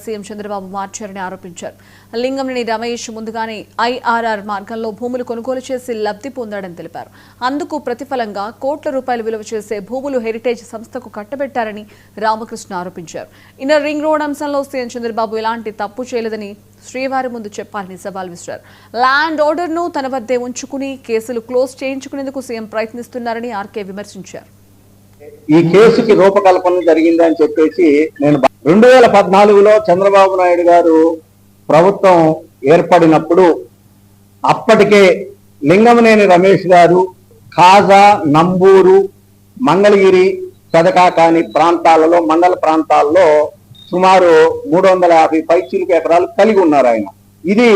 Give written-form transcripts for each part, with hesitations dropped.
CM Chandrababu మార్చారని ఆరోపించారు. లింగంనేని రమేష్ ముందుగానే IRR మార్గంలో భూములు కొనుగోలు చేసి లబ్ధి పొందాడని తెలిపారు. అందుకు ప్రతిఫలంగా కోట్ల రూపాయలు విలువ చేసే భూములు హెరిటేజ్ సంస్థకు కట్టబెట్టారని రామకృష్ణ ఆరోపించారు. ఇన్నర్ రింగ్ రోడ్ అంశంలో సీఎం చంద్రబాబు ఎలాంటి తప్పు చేయలేదని శ్రీవారి ముందు చెప్పాలని సవాల్ విసిరారు. ల్యాండ్ ఆర్డర్ను తన వద్దే ఉంచుకుని కేసులు క్లోజ్ చేయించుకునేందుకు సీఎం ప్రయత్నిస్తున్నారని ఆర్కే విమర్శించారు. ఈ కేసుకి రూపకల్పన జరిగిందని చెప్పేసి నేను 2014లో చంద్రబాబు నాయుడు గారు ప్రభుత్వం ఏర్పడినప్పుడు అప్పటికే లింగంనేని రమేష్ గారు ఖాజా, నంబూరు, మంగళగిరి, పెదకాకాని ప్రాంతాలలో మండల ప్రాంతాల్లో సుమారు 350 పైచిలుకు ఎకరాలు కలిగి ఉన్నారు ఆయన. ఇది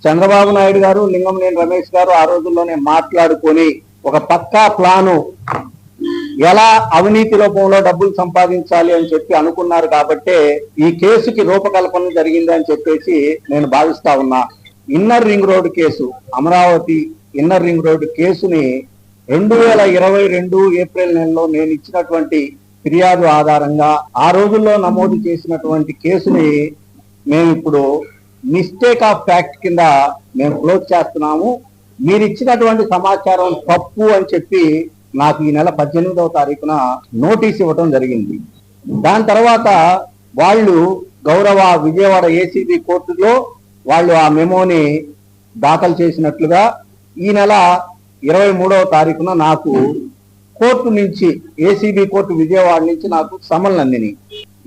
చంద్రబాబు నాయుడు గారు, లింగంనేని రమేష్ గారు ఆ రోజుల్లోనే మాట్లాడుకొని ఒక పక్కా ప్లాను ఎలా అవినీతి రూపంలో డబ్బులు సంపాదించాలి అని చెప్పి అనుకున్నారు. కాబట్టే ఈ కేసుకి రూపకల్పన జరిగింది అని చెప్పేసి నేను భావిస్తా ఉన్నా. Inner ring road case, Amaravati inner ring road కేసుని 2022 ఏప్రిల్ నెలలో నేను ఇచ్చినటువంటి ఫిర్యాదు ఆధారంగా ఆ రోజుల్లో నమోదు చేసినటువంటి కేసుని మేము ఇప్పుడు మిస్టేక్ ఆఫ్ ఫ్యాక్ట్ కింద మేము క్లోజ్ చేస్తున్నాము. మీరు ఇచ్చినటువంటి సమాచారం తప్పు అని చెప్పి నాకు ఈ నెల 18వ తారీఖున నోటీస్ ఇవ్వడం జరిగింది. దాని తర్వాత వాళ్ళు గౌరవ విజయవాడ ఏసీబీ కోర్టులో వాళ్ళు ఆ మెమోని దాఖలు చేసినట్లుగా ఈ నెల 23వ తారీఖున నాకు కోర్టు నుంచి, ఏసీబీ కోర్టు విజయవాడ నుంచి నాకు సమన్లు అందినాయి.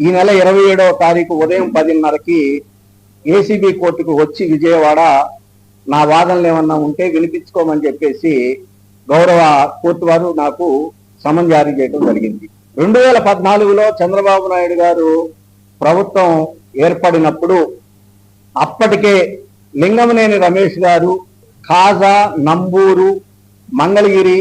ఈ నెల 27వ తారీఖు ఉదయం 10:30కి ఏసీబీ కోర్టుకు వచ్చి విజయవాడ నా వాదనలు ఏమన్నా ఉంటే వినిపించుకోమని చెప్పేసి గౌరవ కోర్టు వారు నాకు సమన్ జారీ చేయడం జరిగింది. 2014లో చంద్రబాబు నాయుడు గారు ప్రభుత్వం ఏర్పడినప్పుడు అప్పటికే లింగంనేని రమేష్ గారు ఖాజా, నంబూరు, మంగళగిరి,